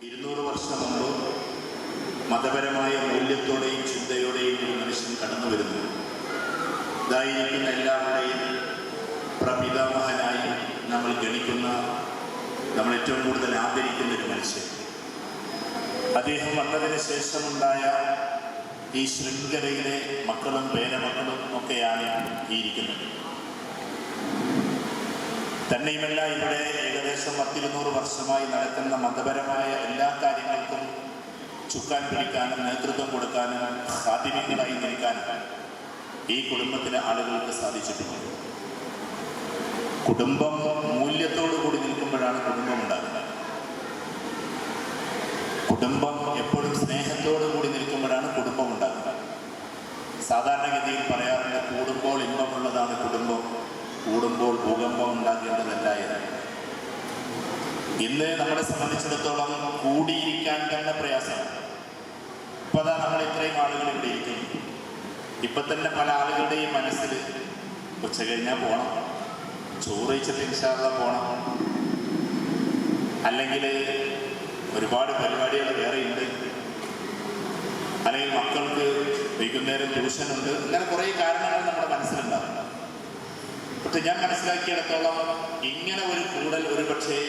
200 വർഷം മുമ്പ് മതപരമായ മൂല്യത്തോടെയും ചിന്തയോടെയും ഒരു മനുഷ്യൻ കടന്നു വരുന്നു. ഇതായിരിക്കുന്ന എല്ലാവരുടെയും പ്രപിതാമഹനായി നമ്മൾ ഗണിക്കുന്ന, നമ്മൾ ഏറ്റവും കൂടുതൽ ആദരിക്കുന്ന ഒരു മനുഷ്യൻ. അദ്ദേഹം വന്നതിന് ശേഷമുണ്ടായ ഈ ശൃംഖലയിലെ മക്കളും പേരമക്കളും ഒക്കെയാണ് ഈ ഇരിക്കുന്നത്. തന്നെയുമല്ല, ഇവിടെ ഏകദേശം 100-200 വർഷമായി നടക്കുന്ന മതപരമായ എല്ലാ കാര്യങ്ങൾക്കും ചുക്കാൻ പിടിക്കാനും നേതൃത്വം കൊടുക്കാനും സാധ്യങ്ങളായി നിൽക്കാനും ഈ കുടുംബത്തിലെ ആളുകൾക്ക് സാധിച്ചിട്ടുണ്ട്. കുടുംബം മൂല്യത്തോടു കൂടി നിൽക്കുമ്പോഴാണ് കുടുംബം ഉണ്ടാകുന്നത്. കുടുംബം എപ്പോഴും സ്നേഹത്തോടു കൂടി നിൽക്കുമ്പോഴാണ് കുടുംബം ഉണ്ടാകുന്നത്. സാധാരണഗതിയിൽ പറയാറുണ്ട്, കൂടുമ്പോൾ ഇമ്പമുള്ളതാണ് കുടുംബം, കൂടുമ്പോൾ ഭൂകമ്പം ഉണ്ടാകേണ്ടതല്ല എന്ന്. ഇന്ന് നമ്മളെ സംബന്ധിച്ചിടത്തോളം കൂടിയിരിക്കാൻ തന്നെ പ്രയാസമാണ്. ഇപ്പൊ അതാ നമ്മൾ ഇത്രയും ആളുകൾ ഇവിടെ ഇരിക്കുന്നു. ഇപ്പൊ തന്നെ പല ആളുകളുടെയും മനസ്സിൽ ഉച്ച കഴിഞ്ഞാൽ പോകണം, ചോറ് കഴിച്ചിട്ട് ഇൻഷാ അല്ലാഹ് പോകണം, അല്ലെങ്കിൽ ഒരുപാട് പരിപാടികൾ വേറെ ഉണ്ട്, അല്ലെങ്കിൽ മക്കൾക്ക് വൈകുന്നേരം ട്യൂഷനുണ്ട്. ഇങ്ങനെ കുറേ കാരണങ്ങൾ നമ്മുടെ മനസ്സിലുണ്ടാവും. പക്ഷെ ഞാൻ മനസ്സിലാക്കിയിടത്തോളം ഇങ്ങനെ ഒരു കൂടൽ ഒരുപക്ഷെ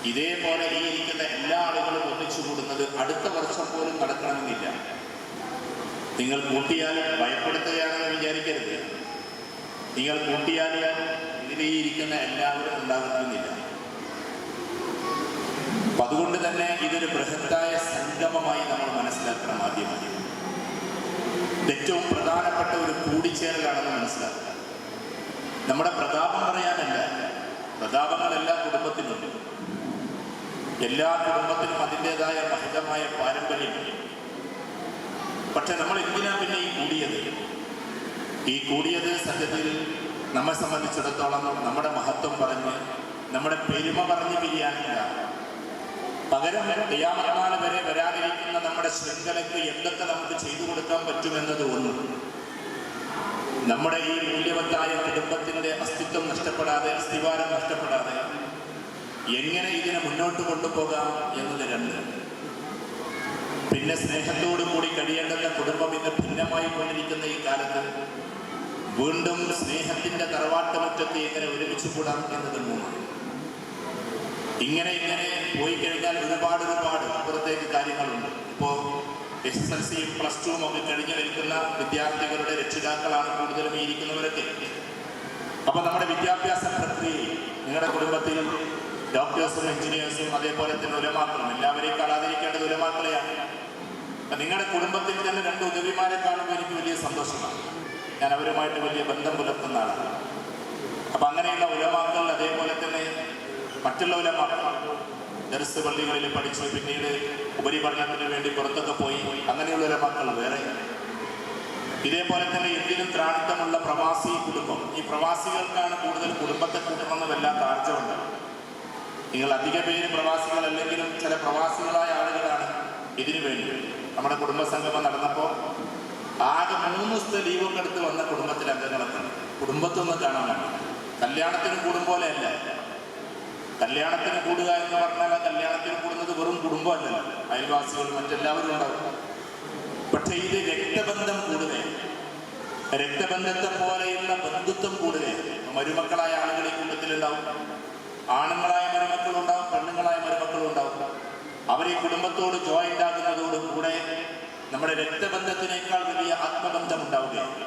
ഇതേപോലെ ഈ ഇരിക്കുന്ന എല്ലാ ആളുകളും ഒന്നിച്ചു കൂടുന്നത് അടുത്ത വർഷം പോലും നടക്കണമെന്നില്ല. നിങ്ങൾ കൂട്ടിയാൽ ഭയപ്പെടുത്തുകയാണെന്ന് വിചാരിക്കരുത്. നിങ്ങൾ കൂട്ടിയാൽ ഇതിൽ ഈ ഇരിക്കുന്ന എല്ലാവരും ഉണ്ടാകണമെന്നില്ല. അപ്പം അതുകൊണ്ട് തന്നെ ഇതൊരു ബൃഹത്തായ സംഗമമായി നമ്മൾ മനസ്സിലാക്കണം. ആദ്യമായി ഏറ്റവും പ്രധാനപ്പെട്ട ഒരു കൂടിച്ചേരലാണെന്ന് മനസ്സിലാക്കുക. നമ്മുടെ പ്രതാപം പറയാനല്ല, പ്രതാപങ്ങൾ എല്ലാ കുടുംബത്തിനുണ്ട്. എല്ലാ കുടുംബത്തിനും അതിൻ്റെതായ മഹിതമായ പാരമ്പര്യമുണ്ട്. പക്ഷെ നമ്മൾ എന്തിനാ പിന്നെ ഈ കൂടിയത്? ഈ കൂടിയത് സത്യത്തിൽ നമ്മെ സംബന്ധിച്ചിടത്തോളം നമ്മുടെ മഹത്വം പറഞ്ഞ്, നമ്മുടെ പെരുമ പറഞ്ഞ് പിരിയാനില്ല. പകരം ഖിയാമത്ത് നാൾ വരെ വരാതിരിക്കുന്ന നമ്മുടെ ശൃംഖലയ്ക്ക് എന്തൊക്കെ നമുക്ക് ചെയ്തു കൊടുക്കാൻ പറ്റുമെന്നത് ഒന്ന്. നമ്മുടെ ഈ മൂല്യവത്തായ കുടുംബത്തിൻ്റെ അസ്തിത്വം നഷ്ടപ്പെടാതെ, അസ്ഥിവാരം നഷ്ടപ്പെടാതെ എങ്ങനെ ഇതിനെ മുന്നോട്ട് കൊണ്ടുപോകാം എന്നത് രണ്ട്. പിന്നെ സ്നേഹത്തോടു കൂടി കഴിയേണ്ടുന്ന കുടുംബം ഇന്ന് ഭിന്നമായി കൊണ്ടിരിക്കുന്ന ഈ കാലത്ത് വീണ്ടും സ്നേഹത്തിൻ്റെ തറവാട്ടുമുറ്റത്ത് എങ്ങനെ ഒരുമിച്ച് കൂടാം എന്നത് മൂന്ന്. ഇങ്ങനെ പോയി കഴിഞ്ഞാൽ ഒരുപാട് അപ്പുറത്തേക്ക് കാര്യങ്ങളുണ്ട്. ഇപ്പോൾ SSLCയും +2 ഒക്കെ കഴിഞ്ഞ് നിൽക്കുന്ന വിദ്യാർത്ഥികളുടെ രക്ഷിതാക്കളാണ് കൂടുതലും ഈ ഇരിക്കുന്നവരൊക്കെ. അപ്പം നമ്മുടെ വിദ്യാഭ്യാസ പ്രക്രിയയിൽ നിങ്ങളുടെ കുടുംബത്തിൽ ഡോക്ടേഴ്സും എഞ്ചിനീയേഴ്സും അതേപോലെ തന്നെ ഉലമാക്കളും, എല്ലാവരെയും ആദരിക്കേണ്ടത് ഉലമാക്കളെയാണ്. അപ്പം നിങ്ങളുടെ കുടുംബത്തിൽ തന്നെ 2 ഉദവിമാരെ കാണുമ്പോൾ എനിക്ക് വലിയ സന്തോഷമാണ്. ഞാൻ അവരുമായിട്ട് വലിയ ബന്ധം പുലർത്തുന്ന ആളാണ്. അപ്പം അങ്ങനെയുള്ള ഉലമാക്കൾ, അതേപോലെ തന്നെ മറ്റുള്ള ഉലമാക്കൾ ദർസ് പള്ളികളിൽ പഠിച്ചു പിന്നീട് ഉപരിപഠനത്തിന് വേണ്ടി പുറത്തൊക്കെ പോയി, അങ്ങനെയുള്ള മക്കൾ വേറെ. ഇതേപോലെ തന്നെ എന്തിനും ത്രാണിത്തമുള്ള പ്രവാസി കുടുംബം. ഈ പ്രവാസികൾക്കാണ് കൂടുതൽ കുടുംബത്തെ കൂട്ടണമെന്ന് വല്ലാത്ത ആർജവുണ്ട്. നിങ്ങൾ അധിക പേര് പ്രവാസികളല്ലെങ്കിലും ചില പ്രവാസികളായ ആളുകളാണ് ഇതിനു വേണ്ടി. നമ്മുടെ കുടുംബസംഗമം നടന്നപ്പോൾ ആകെ 3 ദിവസത്തെ ലീവൊക്കെ എടുത്ത് വന്ന കുടുംബത്തിലെ അംഗങ്ങളൊക്കെ കുടുംബത്തൊന്നും കാണാൻ വേണ്ടി. കല്യാണത്തിന് കൂടുമ്പോലെ അല്ല. കല്യാണത്തിന് കൂടുക എന്ന് പറഞ്ഞാൽ ആ കല്യാണത്തിന് കൂടുന്നത് വെറും കുടുംബമല്ലല്ലോ, അയൽവാസികളും മറ്റെല്ലാവരും ഉണ്ടാവും. പക്ഷെ ഇത് രക്തബന്ധം കൂടുകയാണ്. രക്തബന്ധത്തെ പോലെയുള്ള ബന്ധുത്വം കൂടുകയാണ്. മരുമക്കളായ ആളുകൾ ഈ കൂട്ടത്തിലുണ്ടാവും, ആണുങ്ങളായ മരുമക്കളുണ്ടാവും, പെണ്ണുങ്ങളായ മരുമക്കളുണ്ടാവും. അവർ ഈ കുടുംബത്തോട് ജോയിൻ്റ് ആകുന്നതോടുകൂടെ നമ്മുടെ രക്തബന്ധത്തിനേക്കാൾ വലിയ ആത്മബന്ധം ഉണ്ടാവുകയാണ്.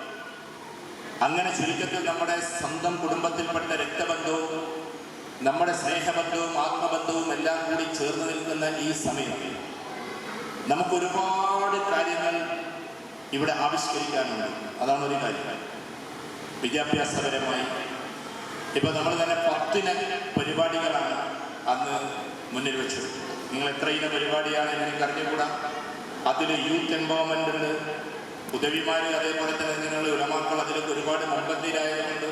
അങ്ങനെ ചുരുക്കത്തിൽ നമ്മുടെ സ്വന്തം കുടുംബത്തിൽപ്പെട്ട രക്തബന്ധവും നമ്മുടെ സ്നേഹബന്ധവും ആത്മബന്ധവും എല്ലാം കൂടി ചേർന്ന് നിൽക്കുന്ന ഈ സമയം നമുക്ക് ഒരുപാട് കാര്യങ്ങൾ ഇവിടെ ആവിഷ്കരിക്കാനുണ്ട്. അതാണ് ഒരു കാര്യം. വിദ്യാഭ്യാസപരമായി ഇപ്പം നമ്മൾ തന്നെ 10 പരിപാടികളാണ് അന്ന് മുന്നിൽ വെച്ചത്. നിങ്ങൾ എത്ര ഇന പരിപാടിയാണ് എനിക്ക് അറിഞ്ഞുകൂടാ. അതിൽ യൂത്ത് എംപവർമെൻ്റ് ഉണ്ട്, ഉദവിമാർ, അതേപോലെ തന്നെ ഇങ്ങനെയുള്ള ഉലമാക്കൾ അതിലൊക്കെ ഒരുപാട് മുൻപന്തിയിലായതുകൊണ്ട്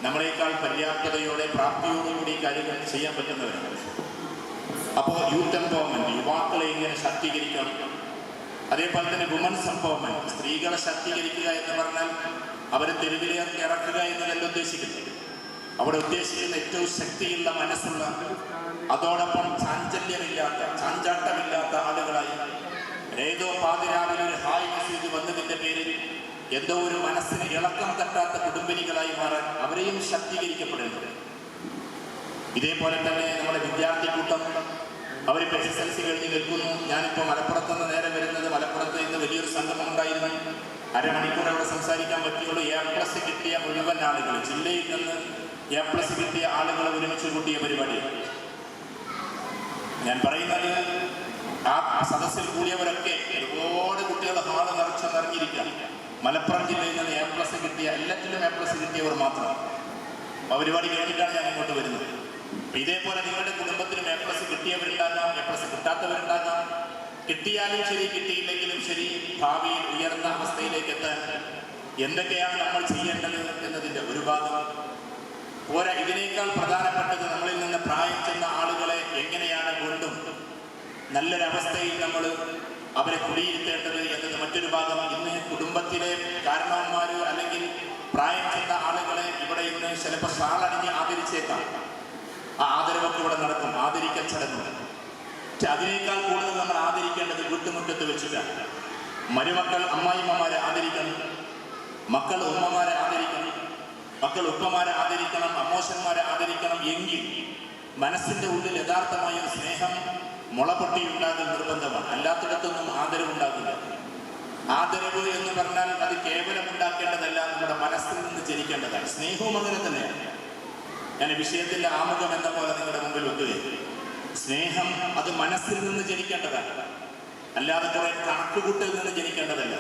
നമ്മളെക്കാൾ പര്യാപ്തതയോടെ പ്രാപ്തിയോടുകൂടി കാര്യങ്ങൾ ചെയ്യാൻ പറ്റുന്നവരാണ്. അപ്പോൾ യൂത്ത് എംപവർമെൻറ്റ്, യുവാക്കളെ ഇങ്ങനെ ശാക്തീകരിക്കണം. അതേപോലെ തന്നെ വുമൻസ് എംപവർമെൻറ്റ്, സ്ത്രീകളെ ശാക്തീകരിക്കുക എന്ന് പറഞ്ഞാൽ അവരെ തെരുവിലേക്ക് ഇറക്കുക എന്നതല്ല ഉദ്ദേശിക്കുന്നത്. അവിടെ ഉദ്ദേശിക്കുന്ന ഏറ്റവും ശക്തിയുള്ള മനസ്സുള്ള, അതോടൊപ്പം ചാഞ്ചാട്ടമില്ലാത്ത ആളുകളായി, ഏതോ പാതിരാവിലെ ഒരു ഹായ് മെസ്സേജ് വന്നതിൻ്റെ പേരിൽ എന്തോ ഒരു മനസ്സിന് ഇളക്കം തട്ടാത്ത കുടുംബിനികളായി മാറാൻ അവരെയും ശാക്തീകരിക്കപ്പെടേണ്ടത്. ഇതേപോലെ തന്നെ നമ്മുടെ വിദ്യാർത്ഥി കൂട്ടം അവരിപ്പോൾ SSLC കഴിഞ്ഞ് നിൽക്കുന്നു. ഞാനിപ്പോൾ മലപ്പുറത്തുനിന്ന് നേരെ വരുന്നത്, മലപ്പുറത്ത് ഇന്ന് വലിയൊരു സംഗമം ഉണ്ടായിരുന്നു. അരമണിക്കൂർ അവിടെ സംസാരിക്കാൻ പറ്റിയുള്ളൂ. A+ കിട്ടിയ മുഴുവൻ ആളുകൾ, ജില്ലയിൽ നിന്ന് A+ കിട്ടിയ ആളുകളെ ഒരുമിച്ച് കൂട്ടിയ പരിപാടിയാണ് ഞാൻ പറയുന്നത്. ആ സദസ്സിൽ കൂടിയവരൊക്കെ ഒരുപാട് കുട്ടികൾ ഹാള് നിറഞ്ഞിരിക്കുക. മലപ്പുറം ജില്ലയിൽ നിന്ന് A+ കിട്ടിയ, എല്ലാറ്റിലും A+ കിട്ടിയവർ മാത്രം. ആ പരിപാടി കഴിഞ്ഞിട്ടാണ് ഞാൻ ഇങ്ങോട്ട് വരുന്നത്. ഇതേപോലെ നിങ്ങളുടെ കുടുംബത്തിലും A+ കിട്ടിയവരുണ്ടാകാം, A+ കിട്ടാത്തവരുണ്ടാകാം. കിട്ടിയാലും ശരി, കിട്ടിയില്ലെങ്കിലും ശരി, ഭാവിയിൽ ഉയർന്ന അവസ്ഥയിലേക്ക് എത്താൻ എന്തൊക്കെയാണ് നമ്മൾ ചെയ്യേണ്ടത് എന്നതിൻ്റെ ഒരു ഭാഗം പോരാ. ഇതിനേക്കാൾ പ്രധാനപ്പെട്ടത് നമ്മളിൽ നിന്ന് പ്രായം ചെന്ന ആളുകളെ എങ്ങനെയാണ് വീണ്ടും നല്ലൊരവസ്ഥയിൽ നമ്മൾ അവരെ കുടിയിരുത്തേണ്ടത് എന്നത് മറ്റൊരു ഭാഗം. ഇന്ന് കുടുംബത്തിലെ കാരണവന്മാർ അല്ലെങ്കിൽ പ്രായം ചെന്ന ആളുകളെ ഇവിടെ ഇന്ന് ചിലപ്പോൾ ഷാളണിഞ്ഞ് ആദരിച്ചേക്കാം. ആ ആദരവൊക്കെ ഇവിടെ നടക്കും, ആദരിക്കൽ ചടങ്ങ്. പക്ഷെ അതിനേക്കാൾ കൂടുതൽ നമ്മൾ ആദരിക്കേണ്ടത് വീട്ടുമുറ്റത്ത് വെച്ചിട്ടാണ്. മരുമക്കൾ അമ്മായിമ്മമാരെ ആദരിക്കണം, മക്കൾ ഉമ്മമാരെ ആദരിക്കണം, മക്കൾ ഉപ്പമാരെ ആദരിക്കണം, അമ്മോശന്മാരെ ആദരിക്കണം. എങ്കിൽ മനസ്സിൻ്റെ ഉള്ളിൽ യഥാർത്ഥമായ സ്നേഹം മുളപൊട്ടിയുണ്ടാകൽ നിർബന്ധമാണ്. അല്ലാത്തിടത്തൊന്നും ആദരവുണ്ടാകില്ല. ആദരവ് എന്ന് പറഞ്ഞാൽ അത് കേവലം ഉണ്ടാക്കേണ്ടതല്ല, നമ്മുടെ മനസ്സിൽ നിന്ന് ജനിക്കേണ്ടതാണ്. സ്നേഹവും അങ്ങനെ തന്നെയാണ്. ഞാൻ വിഷയത്തിൻ്റെ ആമുഖം എന്ന പോലെ നിങ്ങളുടെ മുമ്പിൽ വെക്കുകയാണ്. സ്നേഹം അത് മനസ്സിൽ നിന്ന് ജനിക്കേണ്ടതാണ്, അല്ലാതെ കുറെ കണക്കുകൂട്ടിൽ നിന്ന് ജനിക്കേണ്ടതല്ല.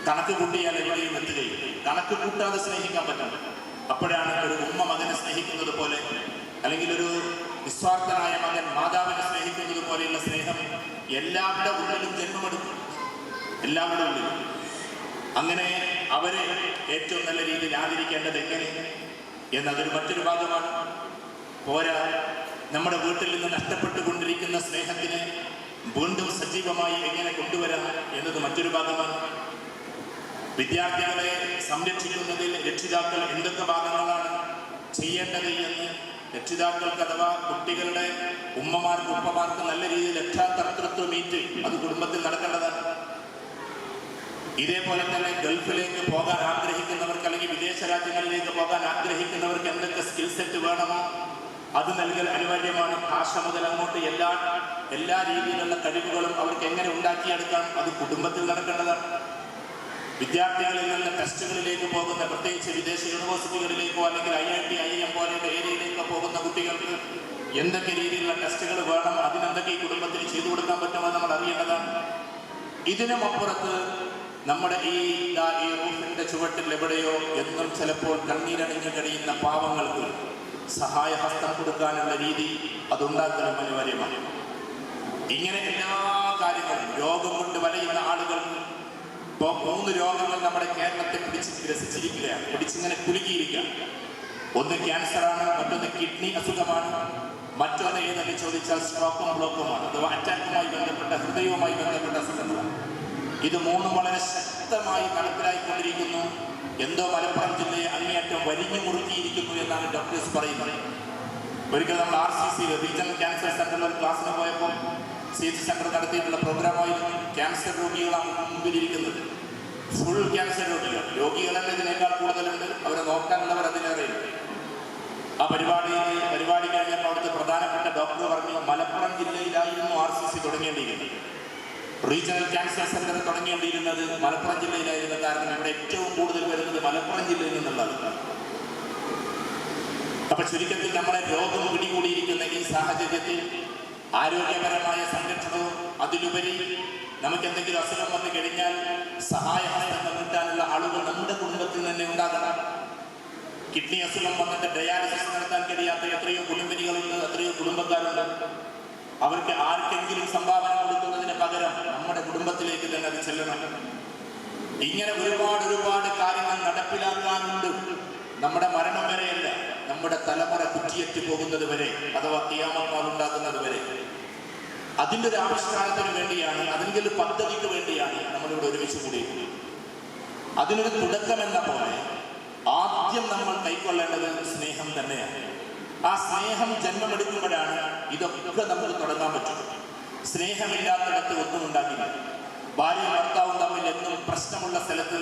കണക്ക് കൂട്ടിയാൽ എവിടെയും എത്തുകയും, കണക്ക് കൂട്ടാതെ സ്നേഹിക്കാൻ പറ്റണം. അപ്പോഴാണ് ഒരു ഉമ്മ മകനെ സ്നേഹിക്കുന്നത് പോലെ, അല്ലെങ്കിൽ ഒരു നിസ്വാർത്ഥനായ മകൻ മാതാവിനെ സ്നേഹിക്കുന്നത് പോലെയുള്ള സ്നേഹം എല്ലാവരുടെ ഉള്ളിലും ജന്മമെടുക്കും, എല്ലാവരുടെ ഉള്ളിലും. അങ്ങനെ അവരെ ഏറ്റവും നല്ല രീതിയിൽ ആദരിക്കേണ്ടത് എങ്ങനെ എന്നതൊരു മറ്റൊരു ഭാഗമാണ്. പോരാ, നമ്മുടെ വീട്ടിൽ നിന്ന് നഷ്ടപ്പെട്ടുകൊണ്ടിരിക്കുന്ന സ്നേഹത്തിന് വീണ്ടും സജീവമായി എങ്ങനെ കൊണ്ടുവരാം എന്നത് മറ്റൊരു ഭാഗമാണ്. വിദ്യാർത്ഥികളെ സംരക്ഷിക്കുന്നതിൽ രക്ഷിതാക്കൾ എന്തൊക്കെ ഭാഗങ്ങളാണ് ചെയ്യേണ്ടത് എന്ന് രക്ഷിതാക്കൾക്ക് അഥവാ കുട്ടികളുടെ ഉമ്മമാർക്ക് ഉപ്പമാർക്ക് നല്ല രീതിയിൽ രക്ഷാകർതൃത്വ മീറ്റ് അത് കുടുംബത്തിൽ നടക്കേണ്ടതാണ്. ഇതേപോലെ തന്നെ ഗൾഫിലേക്ക് പോകാൻ ആഗ്രഹിക്കുന്നവർക്ക് അല്ലെങ്കിൽ വിദേശ രാജ്യങ്ങളിലേക്ക് പോകാൻ ആഗ്രഹിക്കുന്നവർക്ക് എന്തൊക്കെ സ്കിൽ സെറ്റ് വേണമോ അത് നൽകൽ അനിവാര്യമാണ്. ഭാഷ മുതൽ അങ്ങോട്ട് എല്ലാ രീതിയിലുള്ള കഴിവുകളും അവർക്ക് എങ്ങനെ ഉണ്ടാക്കിയെടുക്കാം അത് കുടുംബത്തിൽ നടക്കേണ്ടതാണ്. വിദ്യാർത്ഥികളിൽ നിന്ന് ടെസ്റ്റുകളിലേക്ക് പോകുന്ന, പ്രത്യേകിച്ച് വിദേശ യൂണിവേഴ്സിറ്റികളിലേക്കോ അല്ലെങ്കിൽ IIT IIM പോലെയുള്ള ഏരിയയിലേക്കോ പോകുന്ന കുട്ടികൾക്ക് എന്തൊക്കെ രീതിയിലുള്ള ടെസ്റ്റുകൾ വേണം, അതിനെന്തൊക്കെ ഈ കുടുംബത്തിൽ ചെയ്തു കൊടുക്കാൻ പറ്റുമോ നമ്മൾ അറിയേണ്ടതാണ്. ഇതിനുമപ്പുറത്ത് നമ്മുടെ ഈ റൂഫിൻ്റെ ചുവട്ടിൽ എവിടെയോ എന്നും ചിലപ്പോൾ കണ്ണീരണിഞ്ഞു കഴിയുന്ന പാവങ്ങൾക്ക് സഹായഹസ്തം കൊടുക്കാനുള്ള രീതി അതുണ്ടാക്കലും അനിവാര്യമാണ്. ഇങ്ങനെ എല്ലാ കാര്യങ്ങളും, രോഗം കൊണ്ട് വലയുന്ന ആളുകൾക്ക് ഇപ്പോൾ 3 രോഗങ്ങൾ നമ്മുടെ കേരളത്തെ ഗ്രസിച്ചിരിക്കുകയാണ്, പിടിച്ചിങ്ങനെ കുലുക്കിയിരിക്കുകയാണ്. ഒന്ന് ക്യാൻസറാണ്, മറ്റൊന്ന് കിഡ്നി അസുഖമാണ്, മറ്റൊന്ന് ഏതെന്ന് ചോദിച്ചാൽ സ്ട്രോക്കും ബ്ലോക്കുമാണ്, അഥവാ അറ്റാക്കുമായി ബന്ധപ്പെട്ട ഹൃദയവുമായി ബന്ധപ്പെട്ട അസുഖങ്ങളാണ്. ഇത് 3 വളരെ ശക്തമായി നടപ്പിലായിക്കൊണ്ടിരിക്കുന്നു. എന്തോ മലപ്പുറം ജില്ലയെ അങ്ങേയറ്റം വരിഞ്ഞു മുറുക്കിയിരിക്കുന്നു എന്നാണ് ഡോക്ടേഴ്സ് പറയുന്നത്. ഒരിക്കൽ നമ്മൾ RCC റീജിയണൽ ക്യാൻസർ സെന്ററിൽ ഒരു ക്ലാസ്സിന് പോയപ്പോൾ CH സെന്റർ നടത്തിയിട്ടുള്ള പ്രോഗ്രാമായിരുന്നു. ക്യാൻസർ രോഗികളാണ് മുമ്പിലിരിക്കുന്നത്, ഫുൾ ക്യാൻസർ രോഗികളെല്ലാം ഇതിനേക്കാൾ കൂടുതലുണ്ട്, അവരെ നോക്കാനുള്ളവർ അതിലേറെയുണ്ട്. ആ പരിപാടി കഴിഞ്ഞപ്പോൾ അവിടുത്തെ പ്രധാനപ്പെട്ട ഡോക്ടർ പറഞ്ഞു, മലപ്പുറം ജില്ലയിലായിരുന്നു RCC തുടങ്ങേണ്ടിയിരുന്നത്, റീജിയണൽ ക്യാൻസർ സെന്റർ തുടങ്ങേണ്ടിയിരുന്നത് മലപ്പുറം ജില്ലയിലായിരുന്നു. കാരണം ഇവിടെ ഏറ്റവും കൂടുതൽ വരുന്നത് മലപ്പുറം ജില്ലയിൽ നിന്നുള്ളത്. അപ്പൊ ചുരുക്കത്തിൽ നമ്മളെ രോഗം പിടികൂടിയിരിക്കുന്ന ഈ സാഹചര്യത്തിൽ ആരോഗ്യപരമായ സംരക്ഷണവും അതിലുപരി നമുക്ക് എന്തെങ്കിലും അസുഖം വന്നു കഴിഞ്ഞാൽ സഹായഹസ്തം കിട്ടാനുള്ള ആളുകൾ നമ്മുടെ കുടുംബത്തിൽ തന്നെ ഉണ്ടാകണം. കിഡ്നി അസുഖം വന്നിട്ട് ഡയാലിസിസ് നടത്താൻ കഴിയാത്ത എത്രയോ കുടുംബിനികളുണ്ട്, എത്രയോ കുടുംബക്കാരുണ്ട്. അവർക്ക് ആർക്കെങ്കിലും സംഭാവന കൊടുക്കുന്നതിന് പകരം നമ്മുടെ കുടുംബത്തിലേക്ക് തന്നെ അത് ചെല്ലണം. ഇങ്ങനെ ഒരുപാട് കാര്യങ്ങൾ നടപ്പിലാക്കാനുണ്ട്. നമ്മുടെ മരണം വരെയല്ല, നമ്മുടെ തലമുറ കുറ്റിയേറ്റ് പോകുന്നത് വരെ, അഥവാ ഖിയാമത്ത് ഉണ്ടാക്കുന്നത് വരെ. അതിൻ്റെ ഒരു ആവിഷ്കാരത്തിന് വേണ്ടിയാണ്, അതിൻ്റെ ഒരു പദ്ധതിക്ക് വേണ്ടിയാണ് നമ്മളിവിടെ ഒരുമിച്ച് കൂടിയിരിക്കുന്നത്. അതിനൊരു തുടക്കം എന്ന പോലെ ആദ്യം നമ്മൾ കൈക്കൊള്ളേണ്ടത് സ്നേഹം തന്നെയാണ്. ആ സ്നേഹം ജന്മമെടുക്കുമ്പോഴാണ് ഇതൊക്കെ നമുക്ക് തുടങ്ങാൻ പറ്റും. സ്നേഹമില്ലാത്തിടത്ത് ഒന്നും ഉണ്ടാക്കില്ല. ഭാര്യയും ഭർത്താവും തമ്മിൽ എന്നും പ്രശ്നമുള്ള സ്ഥലത്ത്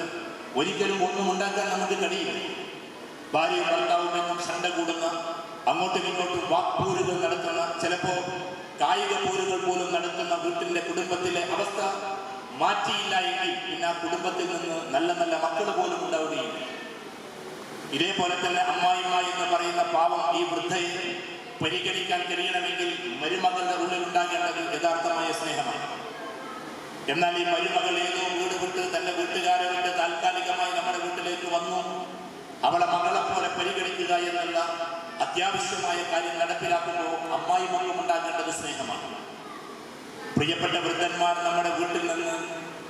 ഒരിക്കലും ഒന്നും ഉണ്ടാക്കാൻ നമുക്ക് കഴിയില്ല. ഭാര്യയും ഭർത്താവും എന്നും ശണ്ട കൂടുന്ന, അങ്ങോട്ടും ഇങ്ങോട്ടും വാക്പോരുകൾ നടത്തുന്ന, ചിലപ്പോൾ കായിക പോരുകൾ പോലും നടത്തുന്ന വീട്ടിലെ കുടുംബത്തിലെ അവസ്ഥ മാറ്റിയില്ല എങ്കിൽ പിന്നെ ആ കുടുംബത്തിൽ നിന്ന് നല്ല നല്ല മക്കൾ പോലും ഉണ്ടാവുകയില്ല. ഇതേപോലെ തന്നെ അമ്മായിമ്മ എന്ന് പറയുന്ന പാവം ഈ വൃദ്ധയെ പരിഗണിക്കാൻ കഴിയണമെങ്കിൽ മരുമകളുടെ ഉള്ളിലുണ്ടാകേണ്ടത് യഥാർത്ഥമായ സ്നേഹമാണ്. എന്നാൽ ഈ മരുമകൾ ഏതോ വീട് വിട്ട് തന്റെ വീട്ടുകാരെ വിട്ട് താൽക്കാലികമായി നമ്മുടെ വീട്ടിലേക്ക് വന്നു, അവളെ മകളെ പോലെ പരിഗണിക്കുക എന്നുള്ള അത്യാവശ്യമായ കാര്യം നടപ്പിലാക്കുമ്പോൾ അമ്മായിമ്മക്കും ഉണ്ടാകേണ്ടത് സ്നേഹമാണ്. പ്രിയപ്പെട്ട വൃദ്ധന്മാർ നമ്മുടെ വീട്ടിൽ നിന്ന്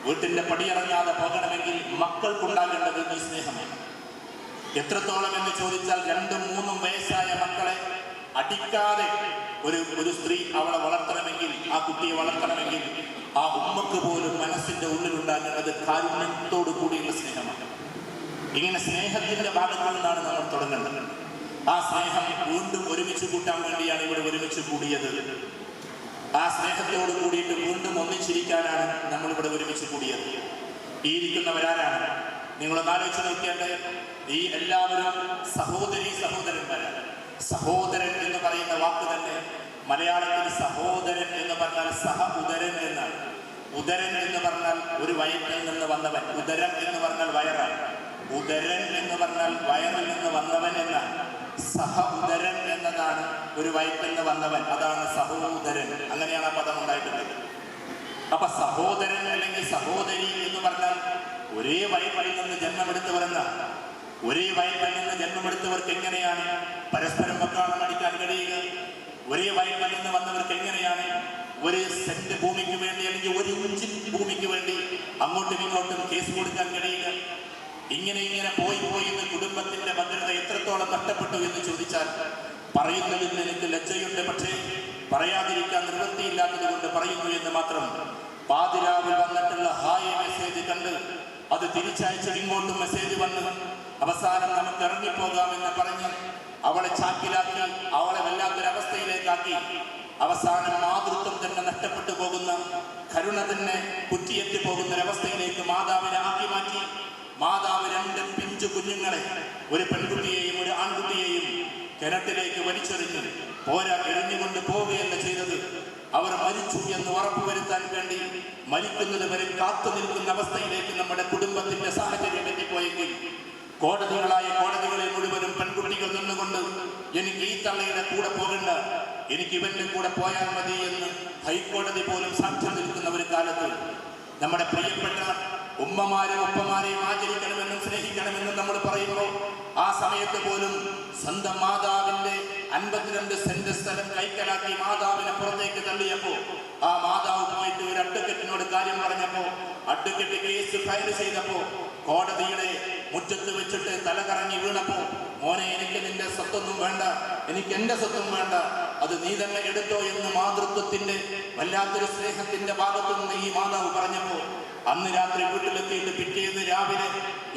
വീട്ടിന്റെ പടിയിറങ്ങാതെ പോകണമെങ്കിൽ മക്കൾക്കുണ്ടാകേണ്ടത് ഈ സ്നേഹമാണ്. എത്രത്തോളം എന്ന് ചോദിച്ചാൽ 2-3 വയസ്സായ മക്കളെ അടിക്കാതെ ഒരു സ്ത്രീ അവളെ വളർത്തണമെങ്കിൽ, ആ കുട്ടിയെ വളർത്തണമെങ്കിൽ ആ ഉമ്മക്ക് പോലും മനസ്സിന്റെ ഉള്ളിലുണ്ടാകേണ്ടത് കാരുണ്യത്തോടു കൂടിയുള്ള സ്നേഹമാണ്. ഇങ്ങനെ സ്നേഹത്തിന്റെ ഭാഗത്തു നിന്നാണ് നമ്മൾ തുടങ്ങേണ്ടത്. ആ സ്നേഹം വീണ്ടും ഒരുമിച്ച് കൂട്ടാൻ വേണ്ടിയാണ് ഇവിടെ ഒരുമിച്ച് കൂടിയത്. ആ സ്നേഹത്തോട് കൂടിയിട്ട് വീണ്ടും ഒന്നിച്ചിരിക്കാനാണ് നമ്മൾ ഇവിടെ ഒരുമിച്ച് കൂടിയത്. ഈ ഇരിക്കുന്നവരാരാണ്? നിങ്ങളൊന്ന് ആലോചിച്ച് നോക്കിയാൽ ഈ എല്ലാവരും സഹോദരന്മാരാണ്. സഹോദരൻ എന്ന് പറയുന്ന വാക്ക് തന്നെ മലയാളത്തിൽ സഹോദരൻ എന്ന് പറഞ്ഞാൽ സഹ ഉദരൻ എന്നാണ്. ഉദരൻ എന്ന് പറഞ്ഞാൽ ഒരു വയറ്റിൽ നിന്ന് വന്നവൻ. ഉദരം എന്ന് പറഞ്ഞാൽ വയറാണ്. ഉദരൻ എന്ന് പറഞ്ഞാൽ വയറിൽ നിന്ന് വന്നവൻ എന്നാണ്. സഹ ഉദരൻ എന്നതാണ് ഒരു വയറ്റിൽ നിന്ന് വന്നവൻ, അതാണ് സഹോദരൻ. അങ്ങനെയാണ് ആ പദം ഉണ്ടായിട്ടുള്ളത്. അപ്പൊ സഹോദരൻ അല്ലെങ്കിൽ സഹോദരി എന്ന് പറഞ്ഞാൽ ഒരേ വയറ്റിൽ നിന്ന് ജന്മമെടുത്തവരെന്ന, ഒരേ വയറ്റിൽ നിന്ന് ജന്മമെടുത്തവർക്ക് എങ്ങനെയാണ് പരസ്പരം വക്കാളം അടിക്കാൻ കഴിയുക? ഒരേ വയറ്റിൽ നിന്ന് വന്നവർക്ക് എങ്ങനെയാണ് ഒരു സെന്റ് ഭൂമിക്ക് വേണ്ടി അല്ലെങ്കിൽ 1 ഇഞ്ച് ഭൂമിക്ക് വേണ്ടി അങ്ങോട്ടും ഇങ്ങോട്ടും കേസ് കൊടുക്കാൻ കഴിയുക? ഇങ്ങനെ പോയി ഇന്ന് കുടുംബത്തിന്റെ ഭദ്രത എത്രത്തോളം നഷ്ടപ്പെട്ടു എന്ന് ചോദിച്ചാൽ പറയുന്നതിൽ എനിക്ക് ലജ്ജയുണ്ട്, പക്ഷേ പറയാതിരിക്കാൻ നിവൃത്തിയില്ലാത്തത് കൊണ്ട് പറയുന്നു എന്ന് മാത്രം. പാതിരാവിൽ വന്നിട്ടുള്ള ഹായ് മെസ്സേജ് കണ്ട് അത് തിരിച്ചയച്ച് ഇങ്ങോട്ടും മെസ്സേജ് വന്ന് അവസാനം നമുക്ക് ഇറങ്ങിപ്പോകാമെന്ന് പറഞ്ഞ് അവളെ ചാക്കിലാക്കി, അവളെ വല്ലാത്തൊരവസ്ഥയിലേക്കാക്കി, അവസാനം മാതൃത്വം തന്നെ നഷ്ടപ്പെട്ടു പോകുന്ന, കരുണ തന്നെ കുറ്റിയെത്തി പോകുന്ന ഒരവസ്ഥയിലേക്ക് മാതാവിനെ ആക്കി മാറ്റി. മാതാവ് 2 പിഞ്ചു കുഞ്ഞുങ്ങളെ, ഒരു പെൺകുട്ടിയെയും ഒരു ആൺകുട്ടിയെയും കിണറ്റിലേക്ക് വലിച്ചെറിഞ്ഞ് പോരാ എറിഞ്ഞുകൊണ്ട് പോവുകയല്ല ചെയ്തത്. അവർ മരിച്ചു എന്ന് ഉറപ്പുവരുത്താൻ വേണ്ടി മരിക്കുന്നത് വരെ കാത്തു നിൽക്കുന്ന അവസ്ഥയിലേക്ക് നമ്മുടെ കുടുംബത്തിന്റെ സാഹചര്യം എത്തിപ്പോയെങ്കിൽ കോടതികളിൽ മുഴുവനും പെൺകുട്ടികൾ നിന്നുകൊണ്ട് എനിക്ക് ഈ തള്ളയുടെ കൂടെ പോകണ്ട, എനിക്ക് ഇവന്റെ കൂടെ പോയാൽ മതി എന്ന് ഹൈക്കോടതി പോലും സാക്ഷ്യം നിൽക്കുന്ന ഒരു കാലത്ത് നമ്മുടെ പ്രിയപ്പെട്ട ഉമ്മമാരും ഉപ്പമാരെയും ആചരിക്കണമെന്നും സ്നേഹിക്കണമെന്നും നമ്മൾ പറയുമ്പോൾ ആ സമയത്ത് പോലും സ്വന്തം മാതാവിന്റെ 52 സെന്റ് സ്ഥലം കൈക്കലാക്കി മാതാവിനെ പുറത്തേക്ക് തള്ളിയപ്പോ ആ മാതാവ് പോയിട്ട് ഒരു അഡ്വക്കറ്റിനോട് കാര്യം പറഞ്ഞപ്പോ അഡ്വക്കറ്റ് കേസ് ഫയൽ ചെയ്തപ്പോ കോടതിയുടെ മുറ്റത്ത് വെച്ചിട്ട് തലകറങ്ങി വീണപ്പോ, മോനെ എനിക്ക് നിന്റെ സ്വത്തൊന്നും വേണ്ട, എനിക്ക് എന്റെ സ്വത്തും വേണ്ട, അത് നീ തന്നെ എടുത്തോ എന്ന് മാതൃത്വത്തിന്റെ വല്ലാത്തൊരു സ്നേഹത്തിന്റെ ഭാഗത്തു നിന്ന് ഈ മാതാവ് പറഞ്ഞപ്പോ അന്ന് രാത്രി വീട്ടിലെത്തിയിട്ട് പിറ്റേന്ന് രാവിലെ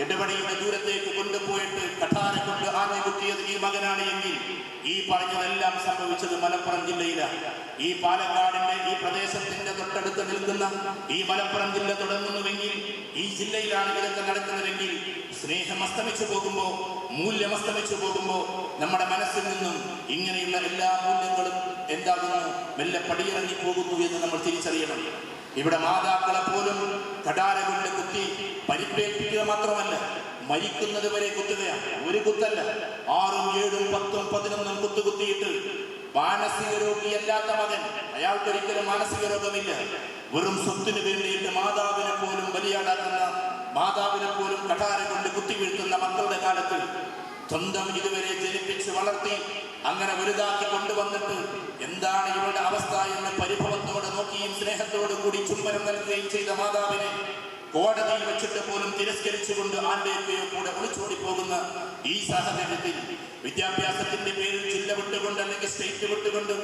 ഇടപെടിയുടെ ദൂരത്തേക്ക് കൊണ്ടുപോയിട്ട് കഠാര കൊണ്ട് ആഞ്ഞു കുത്തിയത് ഈ മകനാണ് എങ്കിൽ ഈ പറഞ്ഞതെല്ലാം സംഭവിച്ചത് മലപ്പുറം ജില്ലയിലാണ്. ഈ പാലക്കാടിന്റെ ഈ പ്രദേശത്തിന്റെ തൊട്ടടുത്ത് നിൽക്കുന്ന ഈ മലപ്പുറം ജില്ല തുടങ്ങുന്നുവെങ്കിൽ ഈ ജില്ലയിലാണ് ഇതൊക്കെ നടക്കുന്നതെങ്കിൽ സ്നേഹം അസ്തമിച്ചു പോകുമ്പോൾ, മൂല്യം അസ്തമിച്ചു പോകുമ്പോൾ നമ്മുടെ മനസ്സിൽ നിന്നും ഇങ്ങനെയുള്ള എല്ലാ മൂല്യങ്ങളും എന്താകുന്നു, മെല്ലെ പടിയിറങ്ങി പോകുന്നു എന്ന് നമ്മൾ തിരിച്ചറിയണം. ഇവിടെ മാതാക്കളെ പോലും കഠാര കൊണ്ട് കുത്തി പരിക്കേൽപ്പിക്കുക മാത്രമല്ല, മരിക്കുന്നത് വരെ കുത്തുകയാണ്. ഒരു കുത്തല്ല, 6, 7, 10, 11 കുത്തുകുത്തിയിട്ട് മാനസിക രോഗിയല്ലാത്ത മകൻ, അയാൾക്കൊരിക്കലും മാനസിക രോഗമില്ല, വെറും സ്വത്തിന് വേണ്ടിയിട്ട് മാതാവിനെ പോലും ബലിയാടാക്കുന്ന, മാതാവിനെ പോലും കഠാര കൊണ്ട് കുത്തി വീഴ്ത്തുന്ന മക്കളുടെ കാലത്ത് സ്വന്തം ഇതുവരെ ജനിപ്പിച്ച് വളർത്തി അങ്ങനെ വലുതാക്കി കൊണ്ടുവന്നിട്ട് എന്താണ് ഇവരുടെ അവസ്ഥ എന്ന് പരിഭവത്തോടെ നോക്കിയും സ്നേഹത്തോടു കൂടി ചുംബനം നൽകുകയും ചെയ്ത മാതാവിനെ കോടതിയിൽ വെച്ചിട്ട് പോലും തിരസ്കരിച്ചുകൊണ്ട് ആരുടെയൊക്കെയോ കൂടെ ഒളിച്ചോടി പോകുന്ന ഈ സാഹചര്യത്തിൽ വിദ്യാഭ്യാസത്തിന്റെ പേരിൽ ജില്ല വിട്ടുകൊണ്ട് അല്ലെങ്കിൽ സ്റ്റേറ്റ് വിട്ടുകൊണ്ട്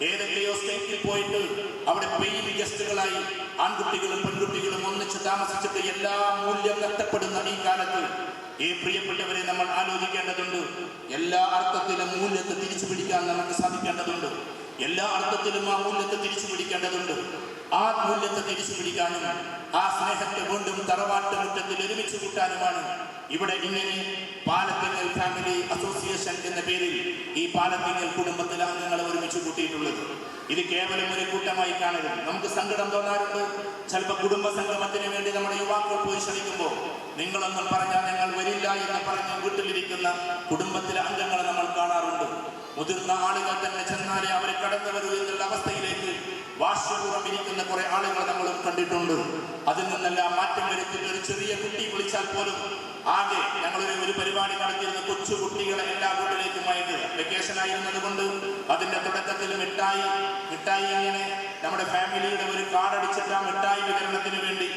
ഏതൊക്കെയോ സ്റ്റേറ്റിൽ പോയിട്ട് അവിടെ പെയിന്റ് ഗസ്റ്റുകളായി ആൺകുട്ടികളും പെൺകുട്ടികളും ഒന്നിച്ച് താമസിച്ചിട്ട് എല്ലാ മൂല്യം നഷ്ടപ്പെടുന്ന ഈ കാലത്ത് ഈ പ്രിയപ്പെട്ടവരെ നമ്മൾ ആലോചിക്കേണ്ടതുണ്ട്. എല്ലാ അർത്ഥത്തിലും മൂല്യത്തെ തിരിച്ചു പിടിക്കാൻ നമുക്ക് സാധിക്കേണ്ടതുണ്ട്. എല്ലാ അർത്ഥത്തിലും ആ മൂല്യത്തെ തിരിച്ചു പിടിക്കേണ്ടതുണ്ട്. ആ മൂല്യത്തെ തിരിച്ചു പിടിക്കാനും ആ സ്നേഹത്തെ വീണ്ടും തറവാട്ട് മുറ്റത്തിൽ ഒരുമിച്ച് കൂട്ടാനുമാണ് ഇവിടെ ഇങ്ങനെ പാലത്തിങ്ങൽ ഫാമിലി അസോസിയേഷൻ എന്ന പേരിൽ ഈ പാലത്തിങ്ങൽ കുടുംബത്തിലെ അംഗങ്ങളെ ഒരുമിച്ച് കൂട്ടിയിട്ടുള്ളത്. ഇത് കേവലം ഒരു കൂട്ടമായി കാണരുത്. നമുക്ക് സങ്കടം തോന്നാറുണ്ട്. ചിലപ്പോൾ കുടുംബ സംഗമത്തിന് വേണ്ടി നമ്മുടെ യുവാക്കൾ പോയി ശ്രമിക്കുമ്പോൾ നിങ്ങളൊന്നും പറഞ്ഞാൽ ഞങ്ങൾ വരില്ല എന്ന് പറഞ്ഞ് വീട്ടിലിരിക്കുന്ന കുടുംബത്തിലെ അംഗങ്ങളെ നമ്മൾ കാണാറുണ്ട്. മുതിർന്ന ആളുകൾ തന്നെ ചെന്നാലേ അവർ കടന്നു വരൂ എന്നുള്ള അവസ്ഥയിലേക്ക് വാശിപൂർവ്വം ഇരിക്കുന്ന കുറെ ആളുകൾ നമ്മളും കണ്ടിട്ടുണ്ട്. അതിൽ നിന്നെല്ലാം മാറ്റം വരുത്തിയിട്ട് ഒരു ചെറിയ കുട്ടി വിളിച്ചാൽ പോലും ആകെ ഞങ്ങളൊരു പരിപാടി നടത്തിയിരുന്ന കൊച്ചു കുട്ടികളെ എല്ലാ വീട്ടിലേക്കും അയക്കുക. വെക്കേഷൻ ആയിരുന്നത് കൊണ്ട് അതിന്റെ തുടക്കത്തിൽ മിഠായി ഇങ്ങനെ നമ്മുടെ ഫാമിലിയുടെ ഒരു കാർഡടിച്ചിട്ട് ആ മിഠായി വിതരണത്തിന് വേണ്ടി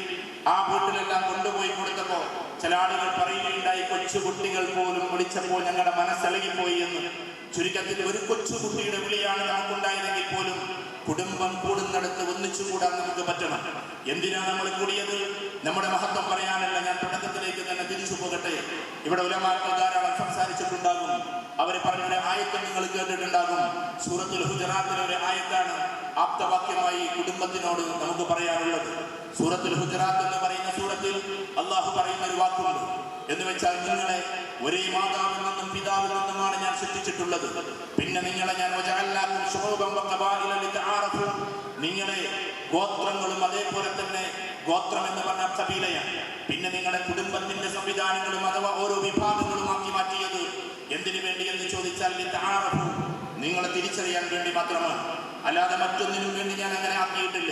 ആ വീട്ടിലെല്ലാം കൊണ്ടുപോയി കൊടുത്തപ്പോ ചില ആളുകൾ പറയുകയുണ്ടായി, കൊച്ചു കുട്ടികൾ പോലും വിളിച്ചപ്പോൾ ഞങ്ങളുടെ മനസ്സിളകിപ്പോയി എന്ന്. ചുരുക്കത്തിൽ ഒരു കൊച്ചു കുട്ടിയുടെ വിളിയാണ് നമുക്കുണ്ടായതെങ്കിൽ പോലും കുടുംബം കൂടുന്നിടത്ത് ഒന്നിച്ചുകൂടാൻ നമുക്ക് പറ്റണം. എന്തിനാണ് നമ്മൾ കൂടിയത്? നമ്മുടെ മഹത്വം പറയാനല്ല. ഞാൻ തുടക്കത്തിലേക്ക് തന്നെ തിരിച്ചു പോകട്ടെ. ഇവിടെ ഉലമാക്കൾ ധാരാളം സംസാരിച്ചിട്ടുണ്ടാകും. അവർ പറഞ്ഞൊരു ആയത്ത് നിങ്ങൾ കേട്ടിട്ടുണ്ടാകും. സൂറത്തുൽ ഹുജറാത്തിലെ ഒരു ആയത്താണ് ആപ്തവാക്യമായി കുടുംബത്തിനോട് നമുക്ക് പറയാനുള്ളത്. സൂറത്തുൽ ഹുജറാത്ത് എന്ന് പറയുന്ന സൂറത്തിൽ അള്ളാഹു പറയുന്ന ഒരു വാക്കുണ്ട്. എന്ന് വെച്ചാൽ നിങ്ങളെ ഒരേ മാതാവിൽ നിന്നും പിതാവിൽ നിന്നുമാണ് ഞാൻ സൃഷ്ടിച്ചിട്ടുള്ളത്. പിന്നെ നിങ്ങളെ ഞാൻ നിങ്ങളെ ഗോത്രങ്ങളും അതേപോലെ തന്നെ ഗോത്രം എന്ന് പറഞ്ഞ കബീലയാണ്. പിന്നെ നിങ്ങളുടെ കുടുംബത്തിന്റെ സംവിധാനങ്ങളും അഥവാ ഓരോ വിഭാഗങ്ങളും ആക്കി മാറ്റിയത് എന്തിനു വേണ്ടി എന്ന് ചോദിച്ചാൽ നിങ്ങളെ തിരിച്ചറിയാൻ വേണ്ടി മാത്രമാണ്. അല്ലാതെ മറ്റൊന്നിനും വേണ്ടി ഞാൻ അങ്ങനെ ആക്കിയിട്ടില്ല.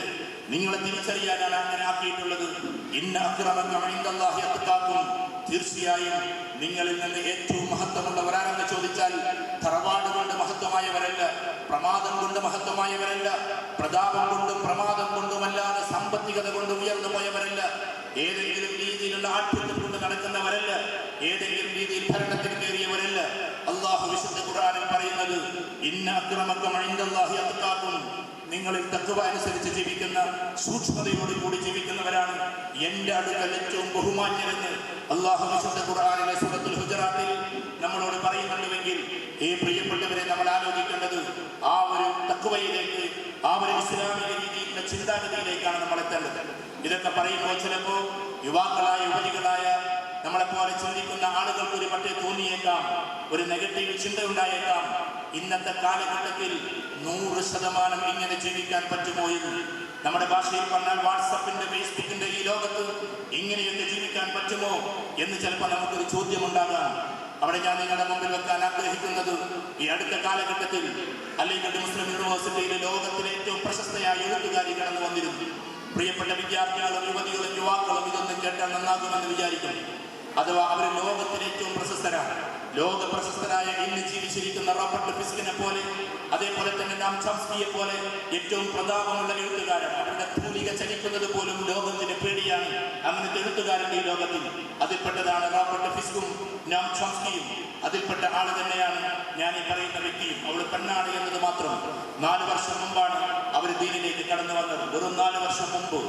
നിങ്ങളെ തിരിച്ചറിയാനാണ് അങ്ങനെ ആക്കിയിട്ടുള്ളത്. ഇന്ന അക്രമക്കും ഇൻദല്ലാഹി അത്ഖാക്കും, തീർച്ചയായും നിങ്ങളിൽ നിന്ന് ഏറ്റവും മഹത്വമുള്ളവരാണെന്ന് ചോദിച്ചാൽ തറവാട് കൊണ്ട് മഹത്വമായവരല്ല, പ്രമാദം കൊണ്ട് മഹത്വമായവരല്ല, പ്രതാപം കൊണ്ടും പ്രമാദം കൊണ്ടുമല്ലാതെ സാമ്പത്തികത കൊണ്ട് ഉയർന്നു പോയവരല്ല, ഏതെങ്കിലും രീതിയിലുള്ള ആഠ്യത്വം കൊണ്ട് നടക്കുന്നവരല്ല, ഏതെങ്കിലും രീതിയിൽ ഭരണത്തിൽ കയറിയവരല്ല. അല്ലാഹു വിശുദ്ധ ഖുർആനിൽ പറയുന്നത് ഇന്ന അക്രമക്കും ഇൻദല്ലാഹി അത്ഖാക്കും, നിങ്ങളിൽ തഖ്വ അനുസരിച്ച് ജീവിക്കുന്ന, സൂക്ഷ്മതയോട് കൂടി ജീവിക്കുന്നവരാണ് എന്റെ അടുക്കൽ ഏറ്റവും ബഹുമാന്യരെന്ന് അല്ലാഹു വിശുദ്ധ ഖുർആനിലെ സൂറത്തുൽ ഹുജറാത്തിൽ നമ്മളോട് പറയുന്നുണ്ടെങ്കിൽ ഈ പ്രിയപ്പെട്ടവരെ നമ്മൾ ആലോചിക്കേണ്ടത് ആ ഒരു തഖ്വയിലേക്ക്, ആ ഒരു ഇസ്ലാമിക രീതിയിലുള്ള ചിന്താഗതിയിലേക്കാണ് നമ്മൾ എത്തേണ്ടത്. ഇതൊക്കെ പറയുമ്പോൾ ചിലപ്പോൾ യുവാക്കളായ യുവതികളായ നമ്മളെപ്പോലെ ചിന്തിക്കുന്ന ആളുകൾക്ക് ഒരു പക്ഷേ തോന്നിയേക്കാം, ഒരു നെഗറ്റീവ് ചിന്ത ഉണ്ടായേക്കാം. ഇന്നത്തെ കാലഘട്ടത്തിൽ 100% ഇങ്ങനെ ജീവിക്കാൻ പറ്റുമോ എന്ന്. നമ്മുടെ ഭാഷയിൽ പറഞ്ഞാൽ വാട്സപ്പിന്റെ ഫേസ്ബുക്കിന്റെ ഈ ലോകത്ത് ഇങ്ങനെയൊക്കെ ജീവിക്കാൻ പറ്റുമോ എന്ന് ചിലപ്പോൾ നമുക്കൊരു ചോദ്യമുണ്ടാകാം. അവിടെ ഞാൻ നിങ്ങളുടെ മുമ്പിൽ വെക്കാൻ ആഗ്രഹിക്കുന്നത് ഈ അടുത്ത കാലഘട്ടത്തിൽ അലിഗഡ് മുസ്ലിം യൂണിവേഴ്സിറ്റിയിലെ ലോകത്തിലെ ഏറ്റവും പ്രശസ്തയായ എഴുത്തുകാരി കടന്നു വന്നിരുന്നു. പ്രിയപ്പെട്ട വിദ്യാർത്ഥികളും യുവതികളും യുവാക്കളും ഇതൊന്നും കേട്ടാൽ നന്നാകുമെന്ന് വിചാരിക്കുന്നു. അഥവാ അവർ ലോകത്തിലെ ഏറ്റവും പ്രശസ്തരാണ്. ലോക പ്രശസ്തരായ ഇന്ന് ജീവിച്ചിരിക്കുന്ന റോബർട്ട് ഫിസ്കിനെ പോലെ, അതേപോലെ തന്നെ നാം ചോംസ്കിയെ പോലെ ഏറ്റവും പ്രതാപമുള്ള എഴുത്തുകാരൻ. അവരുടെ തൂലിക ചലിക്കുന്നത് പോലും ലോകത്തിന് പേടിയാണ്. അങ്ങനത്തെ എഴുത്തുകാരന്റെ ഈ ലോകത്തിൽ അതിൽപ്പെട്ടതാണ് റോബർട്ട് ഫിസ്കും നാം ചോംസ്കിയും. അതിൽപ്പെട്ട ആള് തന്നെയാണ് ഞാൻ ഈ പറയുന്ന വ്യക്തിയും. അവൾ പെണ്ണാണ് എന്നത് മാത്രം. 4 വർഷം മുമ്പാണ് അവർ ദീനിലേക്ക് കടന്നു വന്നത്. വെറും 4 വർഷം മുമ്പ്.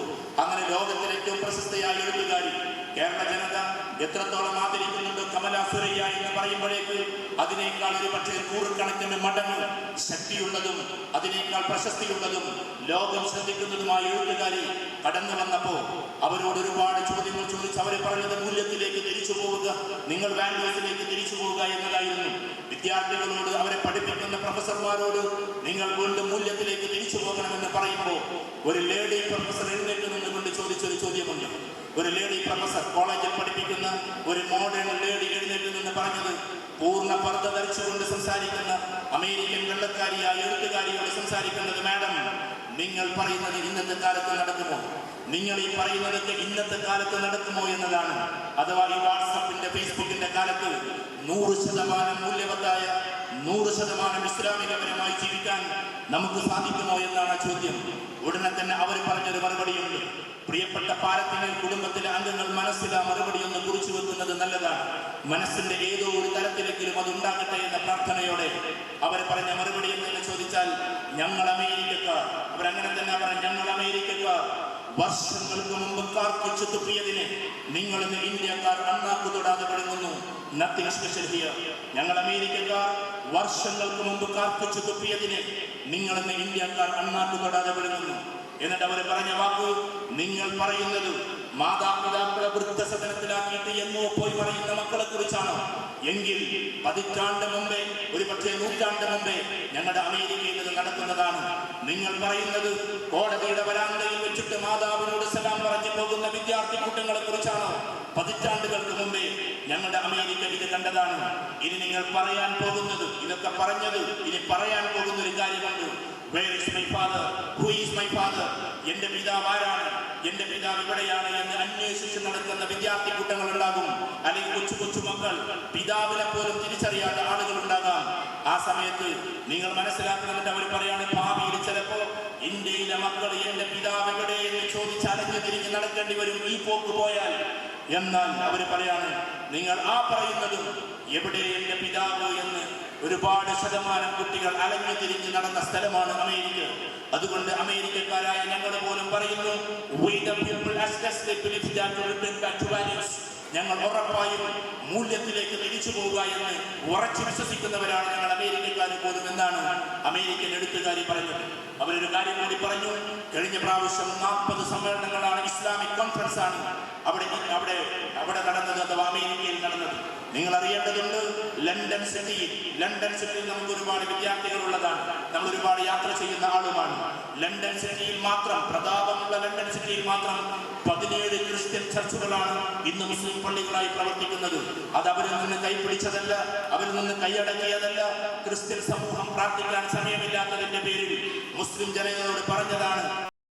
അങ്ങനെ ലോകത്തിലെ ഏറ്റവും പ്രശസ്തയായ എഴുത്തുകാരി. കേരള ജനത എത്രത്തോളം ആദരിക്കുന്നുണ്ടോ കമല സുരയ്യ എന്ന് പറയുമ്പോഴേക്ക് അതിനേക്കാൾ ഒരു പക്ഷേ 100 കണക്കിന് മടങ്ങ് ശക്തിയുള്ളതും അതിനേക്കാൾ പ്രശസ്തിയുള്ളതും ലോകം ശ്രദ്ധിക്കുന്നതുമായ എഴുത്തുകാരി കടന്നു വന്നപ്പോ അവരോട് ഒരുപാട് ചോദ്യങ്ങൾ ചോദിച്ച് അവർ പറഞ്ഞത് മൂല്യത്തിലേക്ക് തിരിച്ചു പോവുക, നിങ്ങൾ വാല്യൂസിലേക്ക് തിരിച്ചു പോവുക എന്നതായിരുന്നു. വിദ്യാർത്ഥികളോട്, അവരെ പഠിപ്പിക്കുന്ന പ്രൊഫസർമാരോട് നിങ്ങൾ വീണ്ടും മൂല്യത്തിലേക്ക് തിരിച്ചു പോകണമെന്ന് പറയുമ്പോൾ ഒരു ലേഡി പ്രൊഫസർ എഴുന്നേറ്റ് നിന്നുകൊണ്ട് ചോദിച്ചൊരു ചോദ്യമുണ്ട്. ഒരു ലേഡി പ്രൊഫസർ, കോളേജിൽ പഠിപ്പിക്കുന്ന ഒരു മോഡേൺ ലേഡി എഴുന്നേറ്റ് നിന്ന് പറഞ്ഞത്, പൂർണ്ണ പർദ്ദ ധരിച്ചുകൊണ്ട് സംസാരിക്കുന്ന അമേരിക്കൻ വെള്ളക്കാരിയായ എഴുത്തുകാരിയോട് സംസാരിക്കുന്നത്, മാഡം നിങ്ങൾ പറയുന്നത് ഇന്നത്തെ കാലത്ത് നടക്കുമോ? നിങ്ങൾ ഈ പറയുന്നതൊക്കെ ഇന്നത്തെ കാലത്ത് നടക്കുമോ എന്നതാണ്. അഥവാ ഈ വാട്സപ്പിന്റെ ഫേസ്ബുക്കിന്റെ കാലത്ത് 100% മൂല്യവത്തായ, 100% ഇസ്ലാമികപരമായി ജീവിക്കാൻ നമുക്ക് സാധിക്കുമോ എന്നാണ് ചോദ്യം. ഉടനെ തന്നെ അവർ പറഞ്ഞൊരു മറുപടിയുണ്ട്. പ്രിയപ്പെട്ട പാലത്തിങ്ങൽ കുടുംബത്തിലെ അംഗങ്ങൾ മനസ്സിൽ ആ മറുപടി ഒന്ന് കുറിച്ചു വെക്കുന്നത് നല്ലതാണ്. മനസ്സിന്റെ ഏതോ ഒരു തലത്തിലെങ്കിലും അത് ഉണ്ടാകട്ടെ എന്ന പ്രാർത്ഥനയോടെ അവർ പറഞ്ഞ മറുപടി എന്ന് ചോദിച്ചാൽ, ഞങ്ങൾ അമേരിക്കക്കാർ. അവരങ്ങനെ തന്നെ പറഞ്ഞു, ഞങ്ങൾ അമേരിക്കക്കാർ വർഷങ്ങൾക്ക് മുമ്പ് കാർക്കിച്ചു തുപ്പിയതിന് നിങ്ങൾ ഇന്ന് ഇന്ത്യക്കാർ അണ്ണാക്കു തൊടാതെ വിളങ്ങുന്നു. Nothing special here. ഞങ്ങൾ അമേരിക്കക്കാർ വർഷങ്ങൾക്ക് മുമ്പ് കാർക്കിച്ചു തുപ്പിയതിന് നിങ്ങൾ ഇന്ന് ഇന്ത്യക്കാർ അണ്ണാക്കു തൊടാതെ വിളങ്ങുന്നു. എന്നിട്ട് അവർ പറഞ്ഞ വാക്ക്, നിങ്ങൾ പറയുന്നത് മാതാപിതാക്കളെ വൃദ്ധസദനത്തിലാക്കിയിട്ട് എന്നോ പോയി പറയുന്ന മക്കളെ കുറിച്ചാണോ? എങ്കിൽ പതിറ്റാണ്ട് മുമ്പേ, ഒരു പക്ഷേ നൂറ്റാണ്ട് മുമ്പേ ഞങ്ങളുടെ അമേരിക്കയിൽ ഇത് നടക്കുന്നതാണ്. നിങ്ങൾ പറയുന്നത് കോടതിയുടെ വരാന്തയിൽ വെച്ചിട്ട് മാതാവിനോട് സലാം പറഞ്ഞു പോകുന്ന വിദ്യാർത്ഥി കൂട്ടങ്ങളെ കുറിച്ചാണോ? പതിറ്റാണ്ടുകൾക്ക് മുമ്പേ ഞങ്ങളുടെ അമേരിക്ക ഇത് കണ്ടതാണ്. ഇനി നിങ്ങൾ പറയാൻ പോകുന്നത്, ഇതൊക്കെ പറഞ്ഞത്, ഇനി പറയാൻ പോകുന്ന ഒരു കാര്യമുണ്ട്. Where is my father? Who is my father? എന്റെ പിതാവ് ആരാണ്, എന്റെ പിതാവ് ഇവിടെയാണ് എന്ന് അന്വേഷിച്ച് നടക്കുന്ന വിദ്യാർത്ഥി കൂട്ടങ്ങൾ ഉണ്ടാകും. അല്ലെങ്കിൽ കൊച്ചു കൊച്ചു മക്കൾ, പിതാവിനെ പോലും തിരിച്ചറിയാത്ത ആളുകൾ ഉണ്ടാകാം. ആ സമയത്ത് നിങ്ങൾ മനസ്സിലാക്കുന്നുണ്ട്, അവർ പറയാണ് ഭാവിയിൽ ചിലപ്പോ ഇന്ത്യയിലെ മക്കൾ എന്റെ പിതാവ് എവിടെ എന്ന് ചോദിച്ച് അലഞ്ഞു തിരിഞ്ഞ് നടക്കേണ്ടി വരും ഈ പോക്ക് പോയാൽ. എന്നാൽ അവർ പറയാണ്, നിങ്ങൾ ആ പറയുന്നതും എവിടെ എന്റെ പിതാവ് എന്ന് ഒരുപാട് ശതമാനം കുട്ടികൾ അലഞ്ഞു തിരിഞ്ഞ് നടന്ന സ്ഥലമാണ് അമേരിക്ക. അതുകൊണ്ട് അമേരിക്കക്കാരായ ഞങ്ങൾ പോലും പറയുന്നു, ഞങ്ങൾ ഉറപ്പായും മൂല്യത്തിലേക്ക് തിരിച്ചു പോവുക എന്ന് ഉറച്ചു വിശ്വസിക്കുന്നവരാണ് ഞങ്ങൾ അമേരിക്കക്കാർ പോലും എന്നാണ് അമേരിക്കൻ എഴുത്തുകാരി പറഞ്ഞത്. അവരൊരു കാര്യം കൂടി പറഞ്ഞു. കഴിഞ്ഞ പ്രാവശ്യം 40 സമ്മേളനങ്ങളാണ്, ഇസ്ലാമിക് കോൺഫറൻസ് ആണ് അവിടെ നടന്നത്, അഥവാ അമേരിക്കയിൽ നടന്നത്. നിങ്ങൾ അറിയേണ്ടതുണ്ട്, ലണ്ടൻ സിറ്റിയിൽ നമുക്ക് ഒരുപാട് വിദ്യാർത്ഥികൾ ഉള്ളതാണ്, നമ്മൾ ഒരുപാട് യാത്ര ചെയ്യുന്ന ആളുമാണ്. ലണ്ടൻ സിറ്റിയിൽ മാത്രം, പ്രതാപമുള്ള ലണ്ടൻ സിറ്റിയിൽ മാത്രം 17 ക്രിസ്ത്യൻ ചർച്ചുകളാണ് ഇന്ന് മുസ്ലിം പള്ളികളായി പ്രവർത്തിക്കുന്നത്. അത് അവരിൽ നിന്ന് കൈപിടിച്ചതല്ല, അവരിൽ നിന്ന് കൈയടക്കിയതല്ല. ക്രിസ്ത്യൻ സമൂഹം പ്രാർത്ഥിക്കാൻ സമയമില്ലാത്തതിന്റെ പേരിൽ മുസ്ലിം ജനങ്ങളോട് പറഞ്ഞതാണ്,